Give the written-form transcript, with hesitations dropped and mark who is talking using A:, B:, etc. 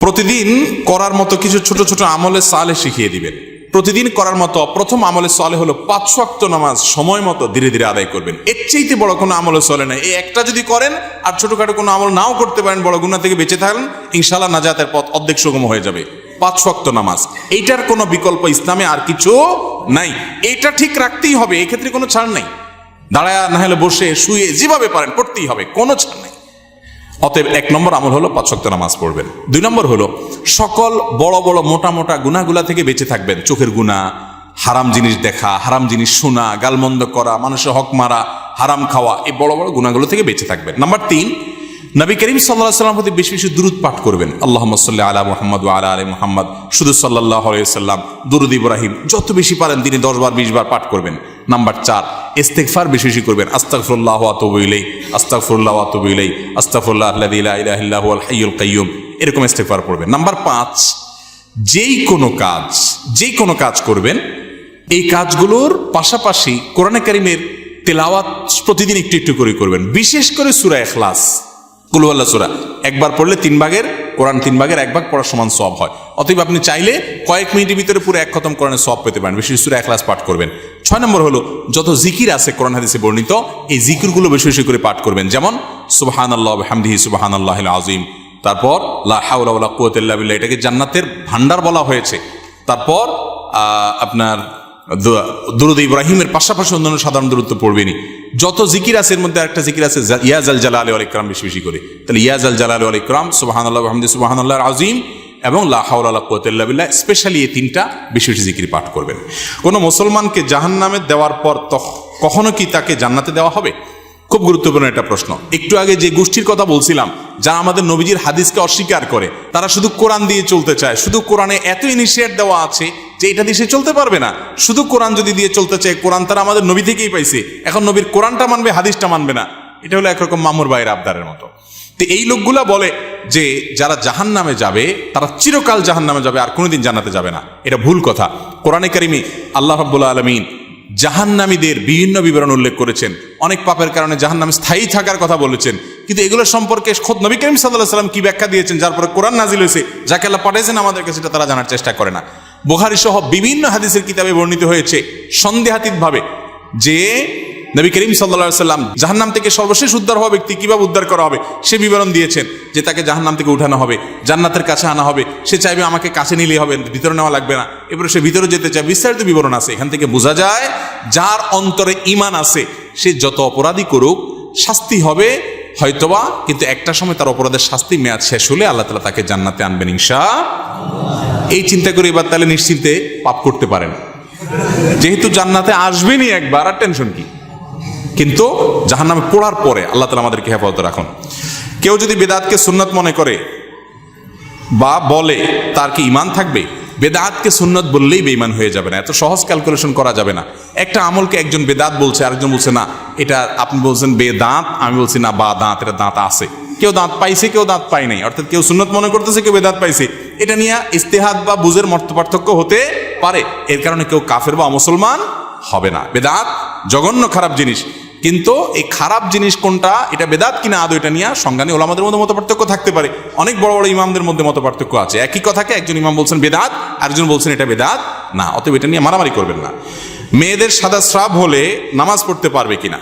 A: প্রতিদিন করার মতো কিছু ছোট ছোট আমলে সালে শিখিয়ে দিবেন। প্রতিদিন করার মতো প্রথম আমলে সালে হলো 5 ওয়াক্ত নামাজ সময় মতো ধীরে ধীরে আদায় করবেন। এর চাইতে বড় কোনো আমলে চলে না। এই একটা যদি করেন আর ছোটখাটো কোনো আমল নাও করতে পারেন, বড় গুনাহ থেকে বেঁচে থাকেন, ইনশাআল্লাহ নাজাতের পথ অর্ধেক সুগম হয়ে যাবে। 5 ওয়াক্ত নামাজ, এইটার কোনো বিকল্প ইসলামে আর কিছু নাই। এইটা ঠিক রাখতেই হবে, এই ক্ষেত্রে কোনো ছাড় নাই। দাঁড়ায় না হলে বসে শুয়ে যেভাবে পারেন পড়তেই হবে, কোনো ছাড় নাই। অতএব 1 নম্বর আমল হলো 5 ওয়াক্ত নামাজ পড়বেন। 2 নম্বর হলো সকল বড় বড় মোটা মোটা গুনাহগুলা থেকে বেঁচে থাকবেন। চোখের গুনাহ, হারাম জিনিস দেখা, হারাম জিনিস শোনা, গালমন্দ করা, মানুষের হক মারা, হারাম খাওয়া, এই বড় বড় গুনাহগুলো থেকে বেঁচে থাকবেন। নাম্বার 3, নবী করিম সাল্লাল্লাহু আলাইহি ওয়াসাল্লাম প্রতি বেশি বেশি দুরূদ পাঠ করবেন। আল্লাহুম্মা সাল্লি আলা মুহাম্মদ ওয়া আলা আলি মুহাম্মদ, শুধু সাল্লাল্লাহু আলাইহি ওয়াসাল্লাম, দুরূদ ইব্রাহিম যত বেশি পারেন দিনে 10 বার 20 বার পাঠ করবেন। নাম্বার 4, ইস্তিগফার বেশি বেশি করবেন। আস্তাগফিরুল্লাহ ওয়া আতুবু ইলাইহি, আস্তাগফিরুল্লাহ ওয়া আতুবু ইলাইহি, আস্তাগফিরুল্লাহ আল্লাযী লা ইলাহা ইল্লা হুয়াল হাইয়ুল কাইয়্যুম, এরকম ইস্তিগফার করবেন। নাম্বার 5, যেই কোনো কাজ করবেন, এই কাজগুলোর পাশাপাশি কোরআনে কারীমের তেলাওয়াত প্রতিদিন একটু একটু করে করবেন। বিশেষ করে সূরা ইখলাস, কুল হুয়াল্লাহ সূরা একবার পড়লে 3 ভাগের কোরআন 3 ভাগের 1 ভাগ পড়ার সমান সওয়াব হয়। অতএব আপনি চাইলে কয়েক মিনিটের ভিতরে পুরো 1 খতম কোরআনের সওয়াব পেতে পারেন। বিশেষ সূরা ইখলাস পাঠ করবেন। 6 নম্বর হলো যত জিকির আছে কোরআন হাদিসে বর্ণিত, এই জিকিরগুলো বেশি বেশি করে পাঠ করবেন। যেমন সুবহানাল্লাহ ওয়া বিহামদিহি সুবহানাল্লাহিল আযীম, তারপর লা হাওলা ওয়ালা কুওয়াতা ইল্লা বিল্লাহ, এটাকে জান্নাতের ভান্ডার বলা হয়েছে। তারপর আপনার দুরূদ ইব্রাহিমের পাশাপাশি অন্যান্য সাধারণ দুরূদ তো পড়বেনই। যত জিকির আছে এর মধ্যে একটা জিকির আছে ইয়া জাল জালালি ওয়াল ইকরাম, বেশি বেশি করে। তাহলে ইয়া জাল জালালি ওয়াল ইকরাম, সুবহানাল্লাহ ওয়া বিহামদিহি সুবহানাল্লাহিল আযীম এবং লা হাওলা ওয়ালা কুওয়াতা ইল্লা বিল্লাহ, স্পেশালি এই 3টা বেশি বেশি জিকির পাঠ করবেন। কোনো মুসলমানকে জাহান্নামে দেওয়ার পর কখনো কি তাকে জান্নাতে দেওয়া হবে? খুব গুরুত্বপূর্ণ একটা প্রশ্ন। একটু আগে যে গোষ্ঠীর কথা বলছিলাম, যারা আমাদের নবীজির হাদিসকে অস্বীকার করে, তারা শুধু কোরআন দিয়ে চলতে চায়, শুধু কোরআনে এত ইনিশিয়েট দেওয়া আছে যে এটা দিয়ে সে চলতে পারবে না। শুধু কোরআন যদি দিয়ে চলতে চায়, কোরআন তারা আমাদের নবী থেকেই পাইছে, এখন নবীর কোরআনটা মানবে, হাদিসটা মানবে না। এটা হলো একরকম মামুর ভাইয়ের আবদারের মতো। তো এই লোকগুলা বলে যে যারা জাহান্নামে যাবে তারা চিরকাল জাহান্নামে যাবে, আর কোনোদিন জান্নাতে যাবে না। এটা ভুল কথা। কোরআনে কারিমে আল্লাহ রাব্বুল আলামিন জাহান্নামীদের বিভিন্ন বিবরণ উল্লেখ করেছেন। অনেক পাপের কারণে জাহান্নামে স্থায়ী থাকার কথা বলেছেন, কিন্তু এগুলো সম্পর্কে খোদ নবী করিম সাল্লাল্লাহু আলাইহি ওয়াসাল্লাম কি ব্যাখ্যা দিয়েছেন, যার পরে কোরআন নাজিল হয়েছে, যাকে আল্লাহ পাঠিয়েছেন আমাদের কাছে, সেটা তারা জানার চেষ্টা করে না। বুখারী সহ বিভিন্ন হাদিসের কিতাবে বর্ণিত হয়েছে সন্দেহাতীতভাবে যে নবী করিম সাল্লাল্লাহু আলাইহি ওয়াসাল্লাম জাহান্নাম থেকে সর্বশেষ উদ্ধার হওয়া ব্যক্তি কিভাবে উদ্ধার করা হবে সে বিবরণ দিয়েছেন। যে তাকে জাহান্নাম থেকে উঠানো হবে, জান্নাতের কাছে আনা হবে, সে চাইবে আমাকে কাছে নিলেই হবে, ভিতরে নেওয়া লাগবে না, এবারে সে ভিতরে যেতে চায়, বিস্তারিত বিবরণ আছে। এখান থেকে বোঝা যায় যার অন্তরে ঈমান আছে সে যত অপরাধী করুক শাস্তি হবে হয়তোবা, কিন্তু একটা সময় তার অপরাধের শাস্তি মেয়াদ শেষ হলে আল্লাহ তাআলা তাকে জান্নাতে আনবেন ইনশাআল্লাহ। এই চিন্তা করে এবার তাহলে নিশ্চিন্তে পাপ করতে পারেন, যেহেতু জান্নাতে আসবেনই একবার, আর টেনশন কি। কিন্তু জাহান্নামে পড়ার পরে আল্লাহ তাআলা আমাদেরকে হেফাজত রাখুন। কেউ যদি বেদাতকে সুন্নত মনে করে বা বলে, তার কি ঈমান থাকবে? বেদাতকে সুন্নত বললেই বেঈমান হয়ে যাবে না, এত সহজ ক্যালকুলেশন করা যাবে না। একটা আমলকে একজন বেদাত বলছে, আরেকজন বলছে না এটা, আপনি বলছেন বেদাত, আমি বলছি না বা দাঁত, এটা দাঁত আছে। কেউ দাঁত পাইছে, কেউ দাঁত পায় নাই, অর্থাৎ কেউ সুন্নত মনে করতেছে, কেউ বেদাত পাইছে। এটা নিয়ে ইজতিহাদ বা বুঝের মত পার্থক্য হতে পারে, এর কারণে কেউ কাফের বা মুসলমান হবে না। বেদাত জঘন্য খারাপ জিনিস, কিন্তু এই খারাপ জিনিস কোনটা, এটা বেদাত কিনা আদৌ, এটা নিয়ে সংজ্ঞা নিয়ে ওলামাদের মধ্যে মত পার্থক্য থাকতে পারে। অনেক বড় বড় ইমামদের মধ্যে মত পার্থক্য আছে। একই কথাকে একজন ইমাম বলছেন বেদাত, আরেকজন বলছেন এটা বেদাত না। অতএব এটা নিয়ে মারামারি করবেন না। মেয়েদের সাদা স্রাব হলে নামাজ পড়তে পারবে কিনা?